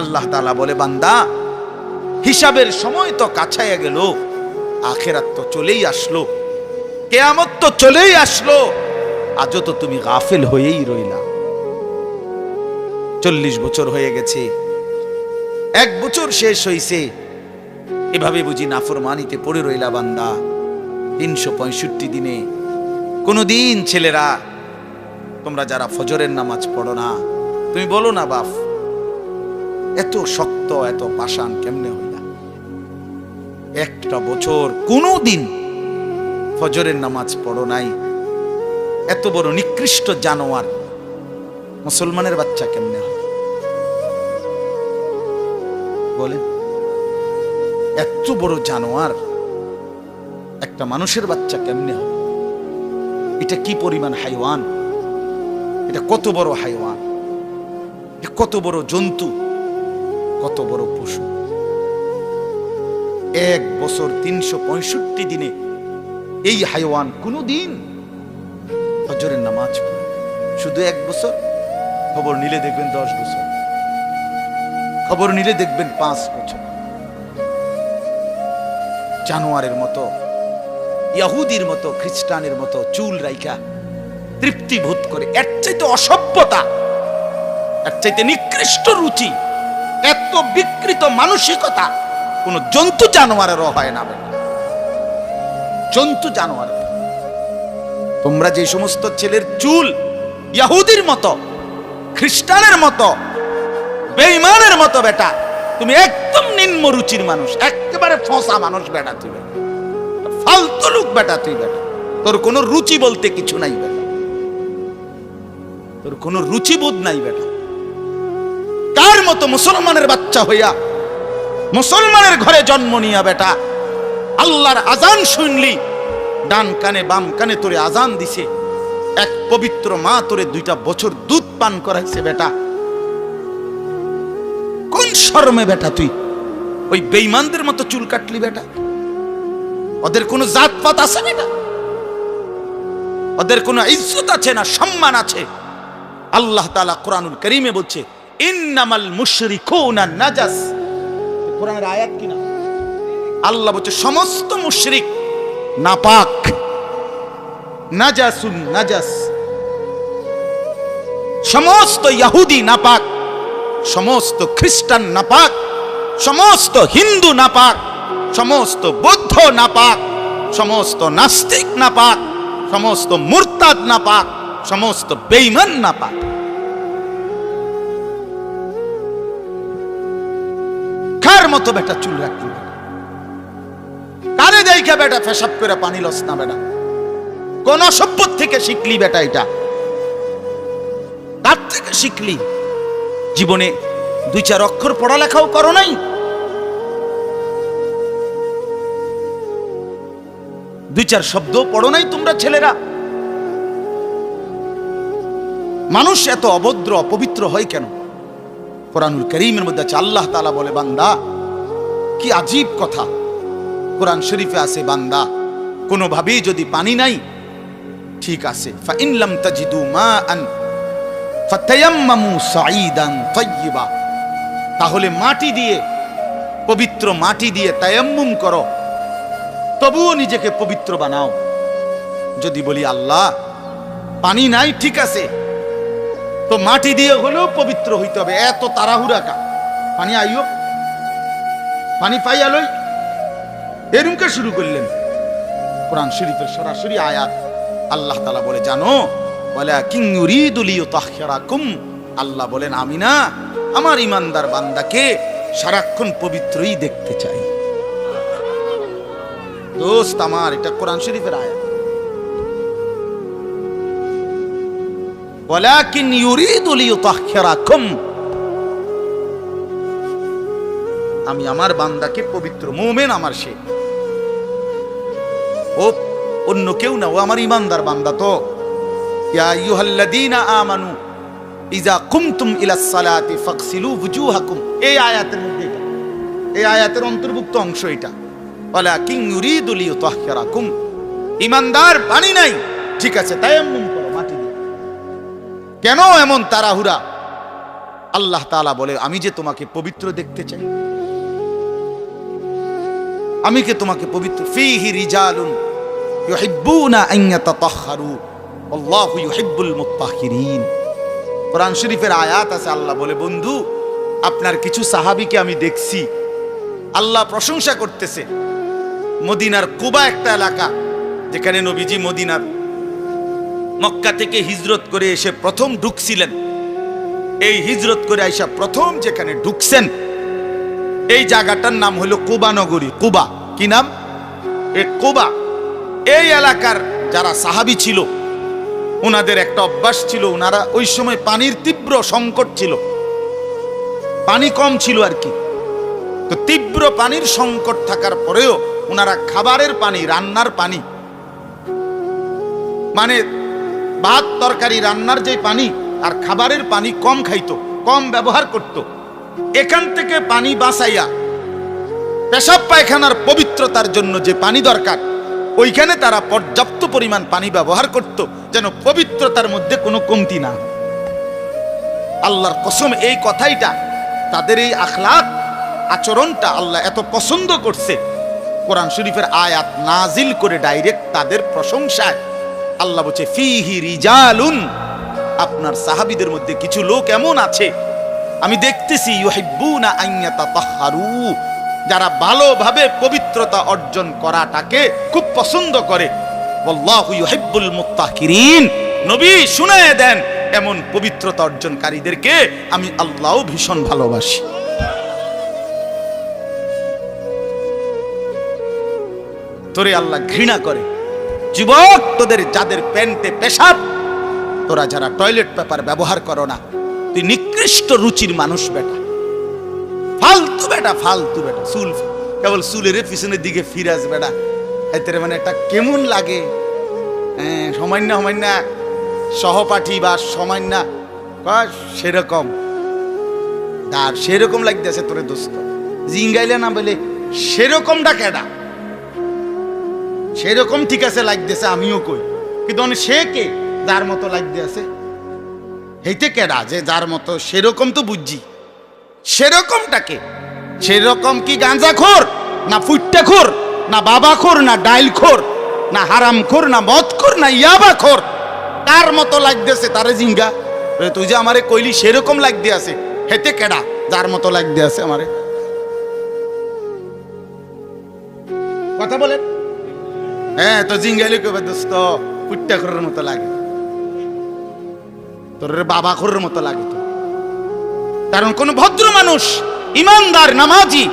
আল্লাহ তাআলা বলে, বান্দা হিসাবের সময় তো কাছাইয়া গেল, আখিরাত তো চলেই আসলো, কিয়ামত তো চলেই আসলো, আজও তো তুমি গাফিল হয়েই রইলা। 40 বছর হয়ে গেছে, 1 বছর শেষ হইছে, এভাবে বুঝি নাফরমানিতে পড়ে রইলা বান্দা। 365 দিনে কোনদিন ছেলেরা তোমরা যারা ফজরের নামাজ পড়ো না, তুমি বলো না বাপ এত শক্ত এত পাষাণ কেমনে হইলা? একটা বছর কোনদিন ফজরের নামাজ পড়ো নাই, এত বড় নিকৃষ্ট জানোয়ার মুসলমানের বাচ্চা কেমনে হয় বলে? এত বড় জানোয়ার একটা মানুষের বাচ্চা কেমনে হয়? এটা কি পরিমাণ হাইওয়ান, এটা কত বড় হাইওয়ান, কত বড় জন্তু, কত বড় পশু। 1 বছর 365 দিনে এই হাইওয়ান কোনদিন ফজরের নামাজ পড়ে? শুধু 1 বছর, খবর নিলে দেখবেন 10 বছর, খবর নিলে দেখবেন 5 বছর। জানোয়ারের মতো, ইহুদির মতো, খ্রিস্টানের মতো চুল রাইখা তৃপ্তি বোধ করে। এর চাইতে অসভ্যতা, এর চাইতে নিকৃষ্ট রুচি, এত বিকৃত মানসিকতা কোন জন্তু জানোয়ারেরও হয় না। জন্তু জানোয়ার, তোমরা যে সমস্ত ছেলের চুল ইহুদির মতো, খ্রিস্টানের মতো, বেঈমানের মতো, বেটা তুমি একদম নিম্ন রুচির মানুষ, একেবারে ফসা মানুষ বেটা, তুই ফালতু লোক বেটা, তুই বেটা, তোর কোনো রুচি বলতে কিছু নাই বেটা, তোর কোনো রুচিবোধ নাই বেটা। কার মতো মুসলমানের বাচ্চা হইয়া মুসলমানের ঘরে জন্ম নিয়া বেটা আল্লাহর আজান শুনলি, ডান কানে বাম কানে তোরে আজান দিছে, এক পবিত্র মা তোরে 2টা বছর দুধ পান করাইছে বেটা, কোন শরমে বেটা তুই ওই বেঈমানদের মতো চুল কাটলি বেটা? ওদের কোনো জাতপাত আছে বেটা? ওদের কোনো ইজ্জত আছে না সম্মান আছে? আল্লাহ তাআলা কোরআনুল কারীমে বলছে, ইন্নামাল মুশরিকুনা নাজাস। কোরআনের আয়াত কিনা? আল্লাহ বলছে সমস্ত মুশরিক নাপাক, নাজাসুন নাজাস। সমস্ত ইহুদি নাপাক, সমস্ত খ্রিস্টান নাপাক, সমস্ত হিন্দু নাপাক, সমস্ত বৌদ্ধ নাপাক, সমস্ত নাস্তিক নাপাক, সমস্ত মুরতাদ নাপাক, সমস্ত বেঈমান নাপাক। কার মতো বেটা চুল রাখলি? কারে দেইখা বেটা পেশাব করে পানি লস না বেটা? কোন সভ্য থেকে শিখলি বেটা? এটা কার থেকে শিখলি? জীবনে 2-4 অক্ষর পড়ালেখাও করো নাই? দুই চার শব্দ পড়ো নাই তোমরা ছেলেরা? মানুষ এত অভদ্র অপবিত্র হয় কেন? কোরআনুল কারীমের মধ্যে আছে, আল্লাহ তাআলা বলে, বান্দা কি আজীব কথা কোরআন শরীফে আছে, বান্দা কোনোভাবেই যদি পানি নাই, ঠিক আছে, ফা ইন লাম তাজিদু মাআন ফাতায়াম্মামু সাঈদান তাইয়্যিবা, তাহলে মাটি দিয়ে, পবিত্র মাটি দিয়ে তায়াম্মুম করো, তবুও নিজেকে পবিত্র বানাও। যদি বলি আল্লাহ পানি নাই, ঠিক আছে, তো মাটি দিয়ে হলেও পবিত্র হইতে হবে, এত তাড়াহুড়া কা? পানি আইও, পানি পাইয়া লই, এরকম শুরু করলেন? কোরআন শরীফের সরাসরি আয়াত। আল্লাহ তাআলা বলে, জানো, ওয়ালাকিন ইউরিদু লিইউতাহহিরাকুম, আল্লাহ বলেন আমি না আমার ইমানদার বান্দাকে সারাক্ষণ পবিত্রই দেখতে চাই। দোস্ত আমার, এটা কোরআন শরীফের আয়াত। ওয়ালাকিন ইউরিদু লিইউতাহহিরাকুম, আমি আমার বান্দাকে পবিত্র, মুমিন আমার সে, ও অন্য কেউ না, ও আমার ইমানদার বান্দা। তো ইয়া আইয়ুহাল্লাযীনা আমানু ইযা কুমতুম ইলাস সালাতি ফাগসিলু ওয়ুজুহাকুম, এই আয়াতের মধ্যে, এই আয়াতের অন্তর্ভুক্ত অংশ এটা। ওয়ালাকিন ইউরিদু লিইউতাহহিরাকুম, ইমানদার পানি নাই, ঠিক আছে, তায়াম্মুম করো মাটি দিয়ে। কেন এমন তাড়াহুড়া? আল্লাহ তাআলা বলে, আমি যে তোমাকে পবিত্র দেখতে চাই, আমি কে তোমাকে পবিত্র। ফীহি রিজালুন ইউহিব্বুনা আন ইয়াতাতাহহারু আল্লাহু ইউহিব্বুল মুত্তাহহিরিন। কোরআন শরীফের আয়াত আছে, আল্লাহ বলে, বন্ধু আপনার কিছু সাহাবীকে আমি দেখছি, আল্লাহ প্রশংসা করতেছে। মদিনার কুবা একটা এলাকা, যেখানে নবীজি মদিনার মক্কা থেকে হিজরত করে এসে প্রথম ঢুকছিলেন। এই হিজরত করে আইসা প্রথম যেখানে ঢুকছেন, এই জায়গাটার নাম হলো কুবা নগরী। কুবা কি নাম? এই কুবা। এই এলাকার যারা সাহাবী ছিল, ওনাদের একটা অভ্যাস ছিল, ওনারা ওই সময় পানির তীব্র সংকট ছিল, পানি কম ছিল আর কি। তো তীব্র পানির সংকট থাকার পরেও ওনারা খাবারের পানি, রান্নার পানি, মানে ভাত তরকারি রান্নার যে পানি আর খাবারের পানি কম খাইতো, কম ব্যবহার করত। এখান থেকে পানি বাঁচাইয়া পেশাব পায়খানার পবিত্রতার জন্য যে পানি দরকার, ওইখানে তারা পর্যাপ্ত পরিমাণ পানি ব্যবহার করত, যেন পবিত্রতার মধ্যে কোনো কমতি না। আল্লাহর কসম, এই কথাইটা, তাদের এই আখলাক আচরণটা আল্লাহ এত পছন্দ করছে, কোরআন শরীফের আয়াত নাজিল করে ডাইরেক্ট তাদের প্রশংসায়। আল্লাহ বলছে, ফীহি রিজালুন, আপনার সাহাবীদের মধ্যে কিছু লোক এমন আছে আমি দেখতেছি, ইউহিব্বুনা আন ইয়াতাতাহহারু, যারা ভালোভাবে পবিত্রতা অর্জন করাটাকে খুব পছন্দ করে। আল্লাহু ইউহিব্বুল মুত্তাহহিরিন, নবী শুনায়ে দেন, এমন পবিত্রতা অর্জনকারীদেরকে আমি আল্লাহও ভীষণ ভালোবাসি। তোরে আল্লাহ ঘৃণা করে। যুবক, তোদের যাদের প্যান্টে পেশাব, তোরা যারা টয়লেট পেপার ব্যবহার করো না, তুই নিকৃষ্ট রুচির মানুষ বেটা, ফালতু বেটা, ফালতু বেটা। চুল কেবল চুলের পিছনের দিকে ফিরাস বেটা, এতে মানে একটা কেমন লাগে। সামান্য সামান্য সহপাঠী বা সামান্য সেরকম, আর সেরকম লাগতেছে তোরে দোস্ত, জিঙ্গাইলে না বলে সেরকমটা কেডা? সেরকম ঠিক আছে লাগতেছে, আমিও কই, কিন্তু সে কে যার মতো লাগতে আছে? হেইতে কেডা যে যার মতো? সেরকম তো বুঝছি, সেরকমটাকে। সেরকম কি গাঁজাখোর, না ফুট্টাখোর, না বাবাখোর, না ডাইলখোর, না হারামখোর, না মদখোর, না ইয়াবাখোর? কার মতো লাগতেছে তারে জিঙ্গা? তুই যে আমারে কইলি সেরকম লাগতে আছে, হেতে কেডা যার মতো লাগতে আছে আমারে? কথা বলেন। হ্যাঁ, তো জিঙ্গাইলে কবে দোস্ত ফুট্টাখোরের মতো লাগে, তোর বাবাখোরের মতো লাগে তো। কারণ কোন ভদ্র মানুষ, ইমানদার, নামাজি,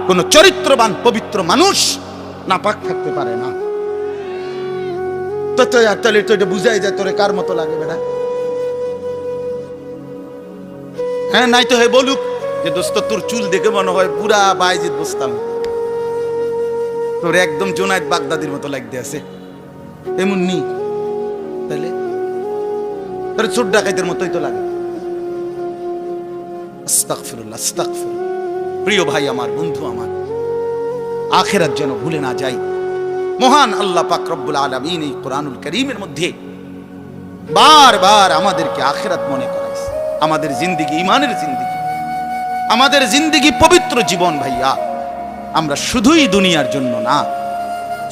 কোন চরিত্রবান পবিত্র মানুষ নাপাক থাকতে পারে না। তো তাহলে তো এটা বুঝাই যায় তোরে কার মতো লাগে বেটা। হ্যাঁ, নাই তো হে বলুক যে দোস্ত তোর চুল দেখে মনে হয় পুরা বাইজিদ বসতাম, তোর একদম জোনায়েদ বাগদাদির মতো লাগতে আছে, এমন নি? তাহলে তোর চোর ডাকাইতের মতোই তো লাগে। আস্তাগফিরুল্লাহ, আস্তাগফিরুল্লাহ। প্রিয় ভাই আমার, বন্ধু আমার, আখিরাত যেন ভুলে না যাই। মহান আল্লাহ পাক রব্বুল আলামিন এই কোরআনুল কারীমের মধ্যে বারবার আমাদেরকে আখিরাত মনে করাইছে। আমাদের জিন্দেগি ঈমানের জিন্দেগি, আমাদের জিন্দেগি পবিত্র জীবন ভাইয়া। আমরা শুধুই দুনিয়ার জন্য না,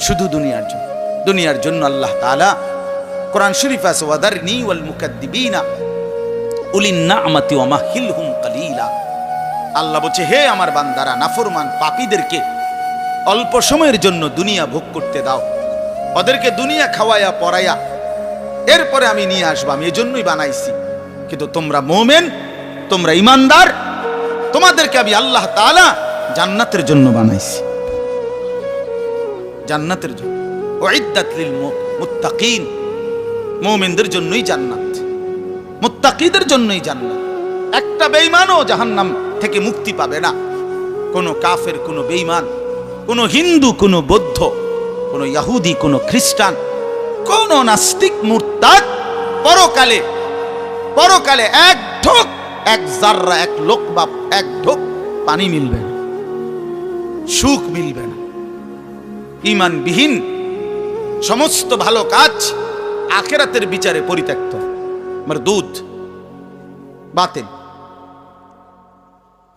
শুধু দুনিয়ার জন্য, দুনিয়ার জন্য আল্লাহ তাআলা কোরআন শরীফ আছে, ওয়াদারনি ওয়াল মুকাদ্দিবিনা উলিন নি'মাতি ওয়া মাহিলহুম কালিলা। আল্লাহ বলছে, হে আমার বান্দারা, নাফরমান পাপীদেরকে অল্প সময়ের জন্য দুনিয়া ভোগ করতে দাও, ওদেরকে দুনিয়া খাওয়ায়া পরায়া এরপরে আমি নিয়ে আসবো, আমি এজন্যই বানাইছি। কিন্তু তোমরা মুমিন, তোমরা ঈমানদার, তোমাদেরকে আমি আল্লাহ তাআলা জান্নাতের জন্য বানাইছি, জান্নাতের জন্য। উইদ্দাত লিল মুত্তাকিন, মুমিনদের জন্যই জান্নাত, মুত্তাকিদের জন্যই জান্নাত। একটা বেঈমানও জাহান্নাম থেকে মুক্তি পাবে না। কোনো কাফের, কোনো বেঈমান, কোনো হিন্দু, কোনো বৌদ্ধ, কোনো ইহুদি, কোনো খ্রিস্টান, কোনো নাস্তিক, মুরতাদ পরকালে, পরকালে এক ঢোক, এক জাররা, এক লোকমা, এক ঢোক পানি মিলবে না, সুখ মিলবে না। ঈমানবিহীন সমস্ত ভালো কাজ আখিরাতের বিচারে পরিত্যক্ত, মারদুদ, বাতিল।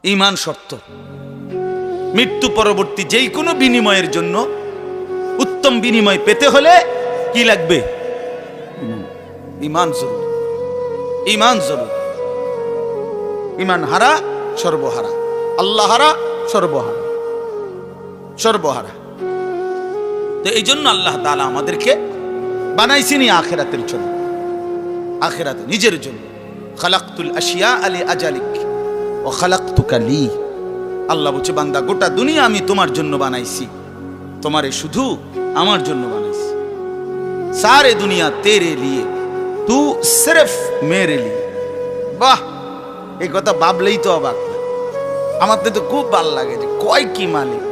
ঈমান শর্ত। মৃত্যু পরবর্তী যেই কোনো বিনিময়ের জন্য উত্তম বিনিময় পেতে হলে কি লাগবে? ঈমান জরুরি। ঈমান জরুরি। ঈমান হারা সর্বহারা, আল্লাহ হারা সর্বহারা, সর্বহারা। তো এই জন্য আল্লাহ তাআলা আমাদেরকে বানাইছেনই আখিরাতের জন্য, আখিরাতে নিজের জন্য। খালাকতুল আশিয়া আলি আজালিক ও খালাকতুকা লি। আল্লাহ বলছে, বান্দা গোটা দুনিয়া আমি তোমার জন্য বানাইছি, তোমারে শুধু আমার জন্য বানাইছি। সারে দুনিয়া তেরে লিয়ে, তু সিরফ মেরে লিয়ে। বাহ, এই কথা ভাবলেই তো অবাক। আমার তো খুব ভালো লাগে যে কয় কি মালিক।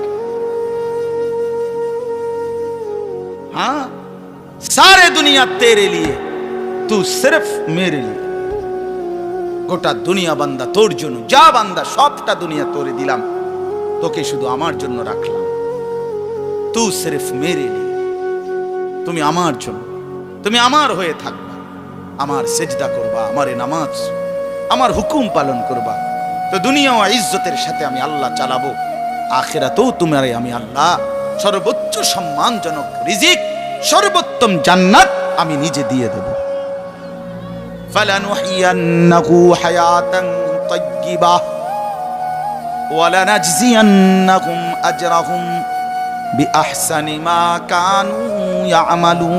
हाँ, सारे दुनिया तेरे लिए, तू सिर्फ मेरे लिए। গোটা দুনিয়া বান্দা তোর জন্য, যা বান্দা সবটা দুনিয়া তোরে দিলাম, তোকে শুধু আমার জন্য রাখলাম। তু সিরফ মেরে লিয়ে, তুমি আমার জন্য, তুমি আমার হয়ে থাকবা, আমার সেজদা করবা, আমার নামাজ, আমার হুকুম পালন করবা। তো দুনিয়া ও ইজ্জতের সাথে আমি আল্লাহ চালাবো, আখিরাতেও তোমারে আমি আল্লাহ সর্বোচ্চ সম্মানজনক রিজিক, সর্বোত্তম জান্নাত আমি নিজে দিয়ে দেব। ফালানুহিয়ান্নাহু হায়াতান তাইয়্যিবাহ ওয়া লানাজজিয়ান্নাহুম আজরাহুম বিআহসানি মা কানু ইয়ামালুন।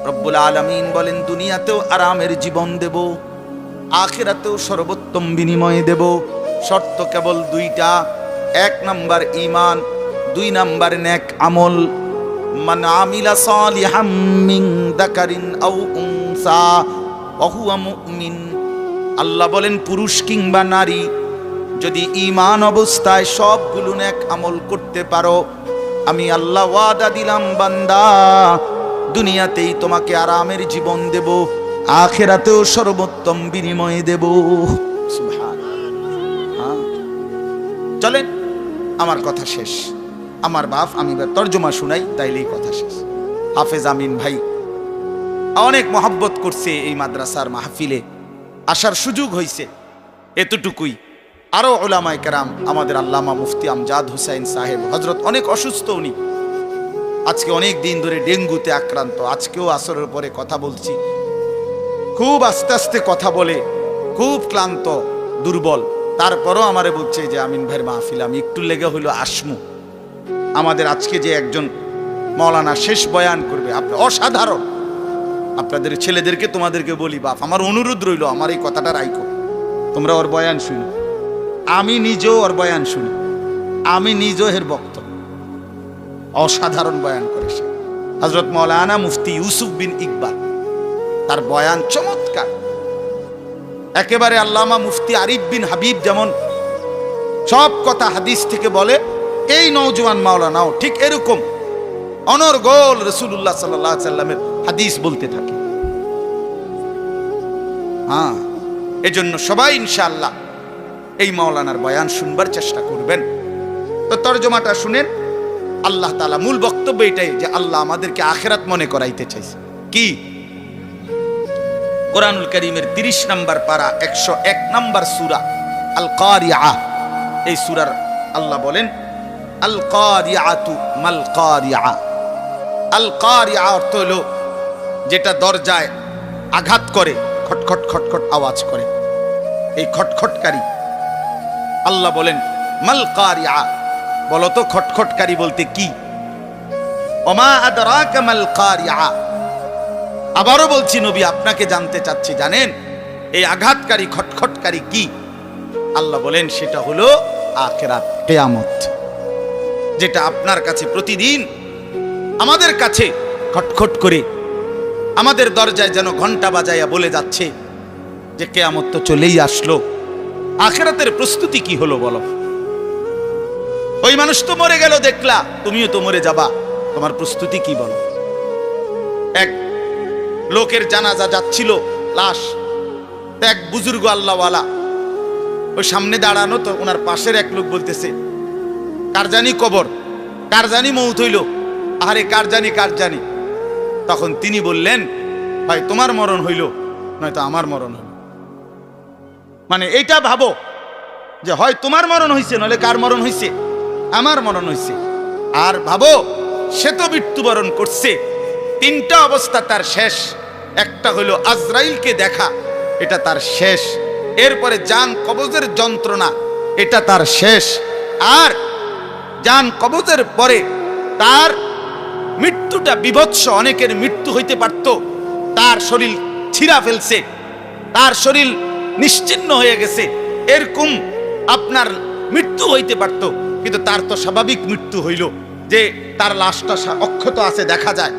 রব্বুল আলামিন বলেন, দুনিয়াতেও আরামের জীবন দেব, আখিরাতেও সর্বোত্তম বিনিময় দেব। শর্ত কেবল দুইটা, এক নাম্বার ঈমান, দুই নাম্বার নেক আমল। মান আমিলা সালিহাম মিন যাকারিন আও উনসা ওয়া হুয়া মুমিন। আল্লাহ বলেন, পুরুষ কিংবা নারী যদি ঈমান অবস্থায় সবগুলো নেক আমল করতে পারো, আমি আল্লাহ ওয়াদা দিলাম বান্দা, দুনিয়াতেই তোমাকে আরামের জীবন দেব, আখিরাতেও সর্বোত্তম বিনিময় দেব। সুবহানাল্লাহ। চলেন, আমার কথা শেষ। আমার বাপ, আমি তর্জমা শুনাই, তাইলেই কথা শেষ। হাফেজ আমিন ভাই অনেক মহব্বত করছে, এই মাদ্রাসার মাহফিলে আসার সুযোগ হয়েছে, এতটুকুই। আরো উলামায়ে কেরাম, আমাদের আল্লামা মুফতি আমজাদ হুসাইন সাহেব হযরত অনেক অসুস্থ, উনি আজকে অনেক দিন ধরে ডেঙ্গুতে আক্রান্ত। আজকেও আসরের পরে কথা বলছি, খুব আস্তে আস্তে কথা বলে, খুব ক্লান্ত, দুর্বল। তারপরও আমারে বলছে যে আমিন ভাইয়ের মাহফিল আমি একটু লেগে হইলো আসমু। আমাদের আজকে যে একজন মাওলানা শেষ বয়ান করবে, আপনি অসাধারণ। আপনাদের ছেলেদেরকে তোমাদেরকে বলি, বাপ আমার অনুরোধ রইল, আমার এই কথাটা রাইখো, তোমরা ওর বয়ান শুনি। আমি নিজেও ওর বয়ান শুনি, আমি নিজেও এর বক্ত। অসাধারণ বয়ান করে সে, হযরত মাওলানা মুফতি ইউসুফ বিন ইকবাল, তার বয়ান চমৎকার। একেবারে আল্লামা মুফতি আরিফ বিন হাবিব যেমন সব কথা হাদিস থেকে বলে, এই নওজোয়ান মাওলানাও ঠিক এরকম অনর্গল রাসূলুল্লাহ সাল্লাল্লাহু আলাইহি সাল্লামের হাদিস বলতে থাকে। হ্যাঁ, এজন্য সবাই ইনশাআল্লাহ এই মাওলানার বয়ান শুনবার চেষ্টা করবেন। তো তরজমাটা শুনেন। আল্লাহ তাআলা মূল বক্তব্য এটাই যে আল্লাহ আমাদেরকে আখিরাত মনে করাইতে চাইছে। কি? কোরআনুল কারীমের 30 নম্বর পারা 101 নম্বর সূরা আল কারিআ, এই সূরার আল্লাহ বলেন, আল কারিআতু মাল কারিআ। আল কারিআ অর্থ হলো যেটা দরজায় আঘাত করে, খটখট খটখট আওয়াজ করে, এই খটখটকারী। আল্লাহ বলেন মাল কারিআ, বলো তো খটখটকারী বলতে কি? ওমা আদরাকা মাল কারিআ। আবারও বলছি, নবী আপনাকে জানতে চাচ্ছি, জানেন এই আঘাতকারী খটখটকারী কি? আল্লাহ বলেন সেটা হলো আখিরাত, কিয়ামত, যেটা আপনার কাছে প্রতিদিন আমাদের কাছে খটখট করে আমাদের দরজায় যেন ঘন্টা বাজাইয়া বলে যাচ্ছে যে কিয়ামত তো চলেই আসলো। আখিরাতের প্রস্তুতি কি হলো বলো? ওই মানুষ তো মরে গেল দেখলা, তুমিও তো মরে যাবা, তোমার প্রস্তুতি কি বলো? এক লোকের জানাজা যাচ্ছিল, লাশ, এক বুজুর্গ আল্লাহওয়ালা ওই সামনে দাঁড়ানো, তো ওনার পাশের এক লোক বলতেছে, কার জানি কবর, কার জানি মৌত হইল, আরে কার জানি কার জানি। তখন তিনি বললেন, ভাই তোমার মরণ হইল নয়তো আমার মরণ হইল। মানে এইটা ভাবো যে হয় তোমার মরণ হয়েছে, নইলে কার মরণ হয়েছে? আমার মরণ হয়েছে। আর ভাবো, সে তো মৃত্যুবরণ করছে, তিনটা অবস্থা তার শেষ। একটা হলো আজরাইলকে দেখা, এটা তার শেষ। এরপরে জান কবজের যন্ত্রণা, এটা তার শেষ। আর জান কবজের পরে তার মৃত্যুটা বিভৎস। অনেকের মৃত্যু হইতে পারত, তার শরীর ছিঁড়া ফেলছে, তার শরীর নিশ্চিহ্ন হয়ে গেছে, এরকম আপনার মৃত্যু হইতে পারত। কিন্তু তার তো স্বাভাবিক মৃত্যু হইল যে তার লাশটা অক্ষত আছে, দেখা যায়।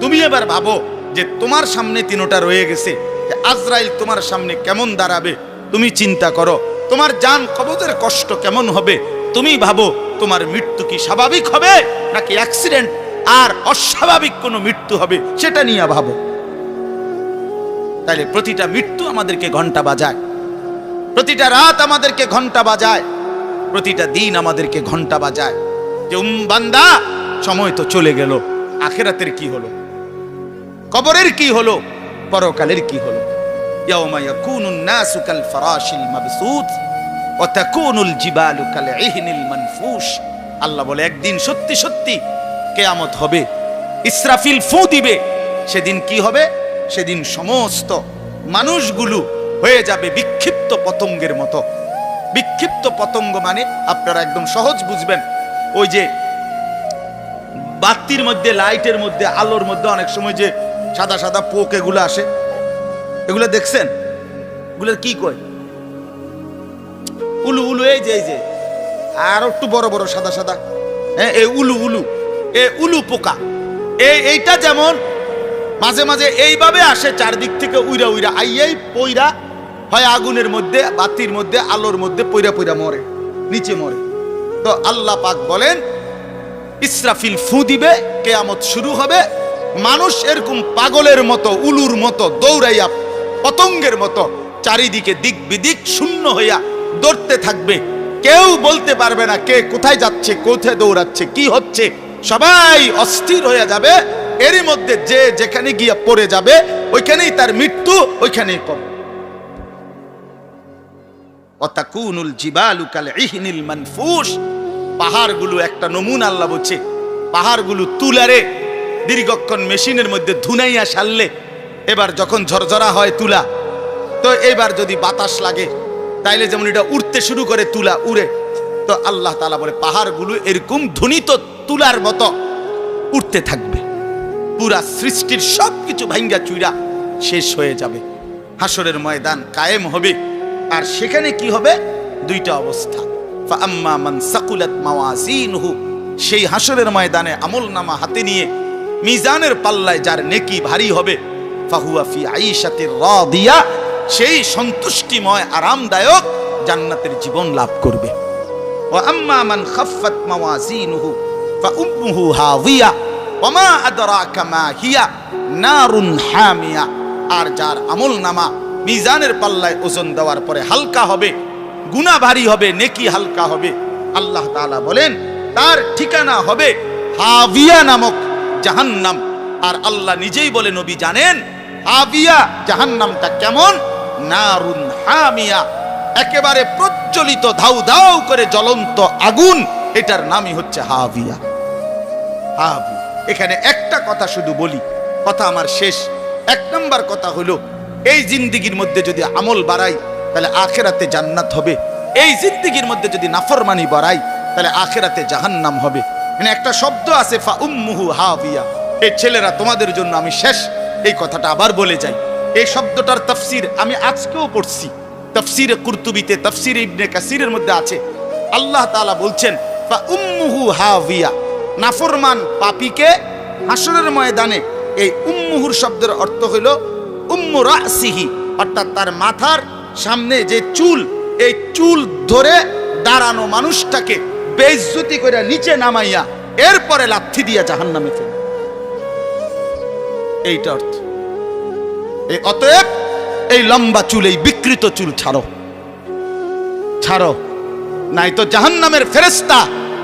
তুমি এবার ভাবো যে তোমার সামনে তিনটা রয়ে গেছে, যে আজরাইল তোমার সামনে কেমন দাঁড়াবে, তুমি চিন্তা করো। তোমার জান কবজের কষ্ট কেমন হবে, তুমি ভাবো। তোমার মৃত্যু কি স্বাভাবিক হবে নাকি অ্যাক্সিডেন্ট আর অস্বাভাবিক কোনো মৃত্যু হবে, সেটা নিয়ে ভাবো। তাইলে প্রতিটা মৃত্যু আমাদেরকে ঘন্টা বাজায়, প্রতিটা রাত আমাদেরকে ঘন্টা বাজায়, প্রতিটা দিন আমাদেরকে ঘন্টা বাজায় যে বান্দা, সময় তো চলে গেল। আখিরাতের কি হলো, কবরের কি হলো, পরকালের কি হলো? ইয়াউমা ইয়াকুনুন নাসু কাল ফারাশিল মাবসুত ওয়া তাকুনুল জিবালু কাল ইহনিল মানফুশ। আল্লাহ বলে, একদিন সত্যি সত্যি কিয়ামত হবে, ইসরাফিল ফু দিবে। সেদিন কি হবে? সেদিন সমস্ত মানুষগুলো হয়ে যাবে বিক্ষিপ্ত পতঙ্গের মতো। বিক্ষিপ্ত পতঙ্গ মানে আপনারা একদম সহজ বুঝবেন, ওই যে বাতির মধ্যে, লাইটের মধ্যে, আলোর মধ্যে অনেক সময় যে সাদা সাদা পোক এগুলো আসে, এগুলো দেখছেন? এগুলোর কি কয়? উলু উলু। এই যে আর একটু বড় বড় সাদা সাদা, হ্যাঁ, এই উলু উলু, এই উলু পোকা। এইটা যেমন মাঝে মাঝে এইভাবে আসে চারদিক থেকে উইরা উইরা আইয়াই পইরা হয় আগুনের মধ্যে, বাতির মধ্যে, আলোর মধ্যে পইরা পইরা মরে, নিচে মরে। তো আল্লাহ পাক বলেন, ইসরাফিল ফু দিবে, কিয়ামত শুরু হবে। মানুষ এরকম পাগলের মতো, উলুর মতো দৌড়াইয়া, পতঙ্গের মতো চারিদিকে দিক বিদিক শূন্য হইয়া দৌড়তে থাকবে। কেউ বলতে পারবে না কে কোথায় যাচ্ছে, কোথায় দৌড়াচ্ছে, কি হচ্ছে। সবাই অস্থির হয়ে যাবে। এরই মধ্যে যে যেখানে গিয়া পড়ে যাবে, ওইখানেই তার মৃত্যু, ওইখানেই কবর। ওয়াতাকুনুল জিবালু কাল ইহনিল মানফুশ। পাহাড়গুলো একটা নমুনা আল্লাহ বলছে, পাহাড়গুলো তুলারে দীর্ঘক্ষণ মেশিনের মধ্যে ধুনাইয়া সারলে, এবার যখন ঝরঝরা হয় তুলা, তো এবার যদি বাতাস লাগে তাইলে যেমন এটা উড়তে শুরু করে, তুলা উড়ে। তো আল্লাহ তাআলা বলে, পাহাড়গুলো এরকম ধ্বনিত তুলার মতো উঠতে থাকবে। পুরা সৃষ্টির সবকিছু ভাঙ্গা চুইরা শেষ হয়ে যাবে। হাসরের ময়দান কায়েম হবে। আর সেখানে কি হবে? দুইটা অবস্থা। ফাআম্মা মান সাকুলাত মাওয়াজিনহু, সেই হাসরের ময়দানে আমলনামা হাতে নিয়ে মিজানের পাল্লায় যার নেকি ভারী হবে, ফাহুয়া ফি আইশাতির রাদিয়া, সেই সন্তুষ্টিময় আরামদায়ক জান্নাতের জীবন লাভ করবে। ওয়া আম্মা মান খাফফাত মাওয়াজিনহু ফাউম্মুহু হাওিয়া ওয়া মা আদরাকা মা হিয়া নারুন হামিয়া। আর যার আমলনামা মিজানের পাল্লায় ওজন দেওয়ার পরে হালকা হবে, গুনাহ ভারী হবে, নেকি হালকা হবে, আল্লাহ তাআলা বলেন তার ঠিকানা হবে হাবিয়া নামক জাহান্নাম। আর আল্লাহ নিজেই বলে, নবী জানেন হাবিয়া জাহান্নামটা কেমন? নারুন হামিয়া, একেবারে প্রজ্বলিত ধাউ ধাউ করে জ্বলন্ত আগুন, এটার নামই হচ্ছে হাবিয়া। হাবিয়া। এখানে একটা কথা শুধু বলি, কথা আমার শেষ। এক নম্বর কথা হলো, এই জিন্দিগির মধ্যে যদি আমল বাড়াই তাহলে আখেরাতে জান্নাত হবে। এই জিন্দিগির মধ্যে যদি নাফরমানি বাড়াই তাহলে আখেরাতে জাহান্নাম হবে। মানে একটা শব্দ আছে, ফাউম্মুহু হাবিয়া। এই ছেলেরা, তোমাদের জন্য আমি শেষ এই কথাটা আবার বলে যাই। এই শব্দটার তাফসীর আমি আজকেও পড়ছি, তাফসীরে কুরতুবিতে, তাফসীরে ইবনে কাসিরের মধ্যে আছে। আল্লাহ তাআলা বলছেন, ফাউম্মুহু হাবিয়া, নাফরমান পাপীকে হাসরের ময়দানে, এই উম্মুহুর শব্দের অর্থ হলো উম্মু রাসিহি, অর্থাৎ তার মাথার সামনে যে চুল, এই চুল ধরে দাঁড়ানো মানুষটাকে বেইজ্জতি করে নিচে নামাইয়া এরপরে লাথি দিয়া জাহান্নামে ফেলে। এইটা অর্থ। এই অতএব এই লম্বা চুল, এই বিকৃত চুল ছাড়ো, ছাড়ো, নাই তো জাহান্নামের ফেরেশতা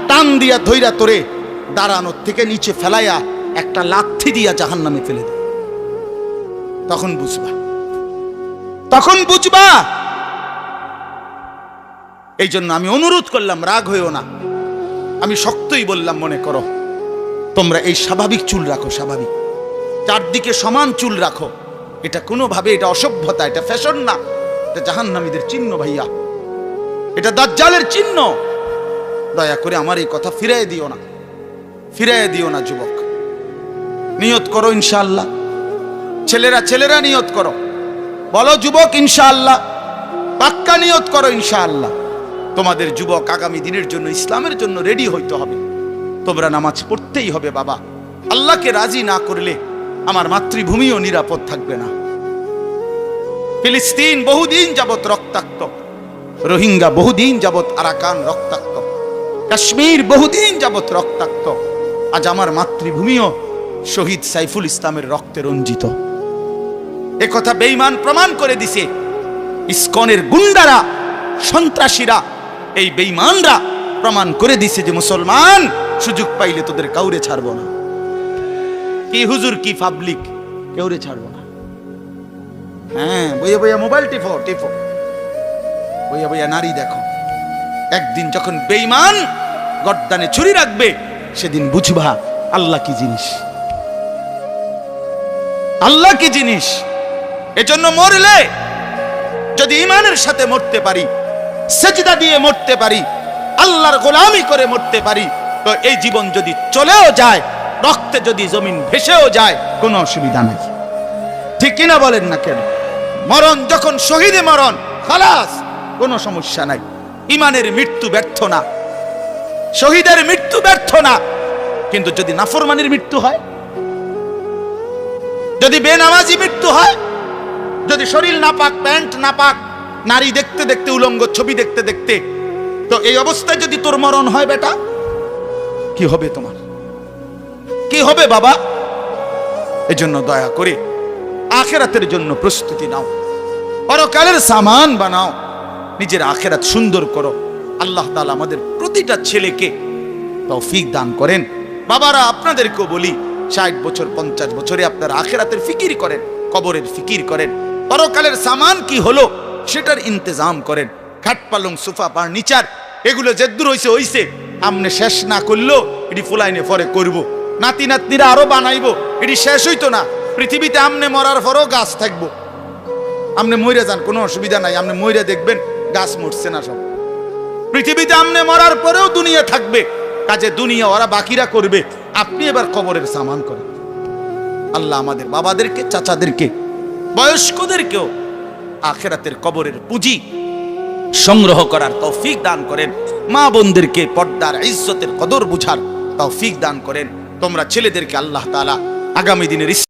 টান দিয়া ধইরা তোরে দাঁড়ানোর থেকে নিচে ফেলাইয়া একটা লাথি দিয়া জাহান্নামে ফেলে দে। তখন বুঝবা, তখন বুঝবা এই জন্য আমি অনুরোধ করলাম, রাগ হইও না, আমি শক্তই বললাম, মনে করো তোমরা এই স্বাভাবিক চুল রাখো, স্বাভাবিক চারদিকে সমান চুল রাখো। এটা কোনোভাবে এটা অসভ্যতা, এটা ফ্যাশন না, এটা জাহান্নামীদের চিহ্ন ভাইয়া, এটা দাজ্জালের চিহ্ন। দয়া করে আমার এই কথা ফিরাই দিও না, ফিরাই দিও না যুবক। নিয়ত করো ইনশাআল্লাহ, ছেলেরা নিয়ত করো, বলো যুবক ইনশাআল্লাহ, পাক্কা নিয়ত করো ইনশাআল্লাহ। তোমাদের যুবক আগামী দিনের জন্য, ইসলামের জন্য রেডি হইতে হবে। তোমরা নামাজ পড়তেই হবে বাবা। আল্লাহকে রাজি না করলে আমার মাতৃভূমিও নিরাপদ থাকবে না। ফিলিস্তিন বহুদিন যাবত রক্তাক্ত, রোহিঙ্গা বহুদিন যাবত আরাকান রক্তাক্ত, কাশ্মীর বহুদিন যাবত রক্তাক্ত। আজ আমার মাতৃভূমিও শহীদ সাইফুল ইসলামের রক্তে রঞ্জিত। এ কথা বেঈমান প্রমাণ করে দিছে। ইসকনের গুন্ডারা, সন্ত্রাসীরা, এই বেঈমানরা প্রমাণ করে দিছে যে মুসলমান সুযোগ পাইলে তোদের কাউরে ছাড়বো না। কি হুজুর, কি পাবলিক, কাউরে ছাড়বো না। হ্যাঁ, বইয়া বইয়া মোবাইল টিপো, বইয়া বইয়া নারী দেখো। একদিন যখন বেঈমান গর্দানে ছুরি রাখবে, সেদিন বুঝবা আল্লাহ কি জিনিস, আল্লাহ কি জিনিস। এজন্য মরলে যদি ঈমানের সাথে মরতে পারি, সেজদা দিয়ে মরতে পারি, আল্লাহর গোলামি করে মরতে পারি, তো এই জীবন যদি চলেও যায়, রক্তে যদি জমিন ভেসেও যায়, কোনো অসুবিধা নাই। ঠিক কিনা বলেন না কেন? মরণ যখন শহীদে মরণ, খালাস, কোনো সমস্যা নাই। ঈমানের মৃত্যু ব্যর্থ না, শহীদের মৃত্যু ব্যর্থ না। কিন্তু যদি নাফরমানির মৃত্যু হয়, যদি বেনামাজি মৃত্যু হয়, যদি শরীর নাপাক, প্যান্ট নাপাক, নারী দেখতে দেখতে, উলঙ্গ ছবি দেখতে দেখতে, তো এই অবস্থায় যদি তোর মরণ হয় বেটা, কি হবে তোমার? কি হবে বাবা? এজন্য দয়া করে আখিরাতের জন্য প্রস্তুতি নাও, পরকালের সামান বানাও, নিজের আখিরাত সুন্দর করো। আল্লাহ তাআলা আমাদের প্রতিটা ছেলেকে তৌফিক দান করেন। বাবারা, আপনাদেরকেও বলি, 60 বছর 50 বছরে আপনারা আখিরাতের ফিকির করেন, কবরের ফিকির করেন, পরকালের সামান কি হলো সেটার ইন্তজাম করেন। খাট পালং, সোফা, ফার্নিচার, এগুলো যেদূর হইছে, আমনে শেষ না করলো এটি ফুলাইনে পরে করব, নাতি নাতনিরা আরো বানাইবো, এটি শেষ হইতো না। পৃথিবীতে আমনে মরার পরও গাছ থাকবো। আমনে মইরা যান, কোনো অসুবিধা নাই, আমনে মইরা দেখবেন গাছ মরছে না সব। পৃথিবীতে আমনে মরার পরেও দুনিয়া থাকবে, কাজে দুনিয়া ওরা বাকিরা করবে, আপনি এবার কবরের সামান করেন। আল্লাহ আমাদের বাবাদেরকে, চাচাদেরকে, বয়স্কদেরকেও আখিরাতের কবরের পুঁজি সংগ্রহ করার তৌফিক দান করেন। মা বোনদেরকে পর্দার ইজ্জতের কদর বুঝার তৌফিক দান করেন। তোমরা ছেলেদেরকে আল্লাহ তাআলা আগামী দিনের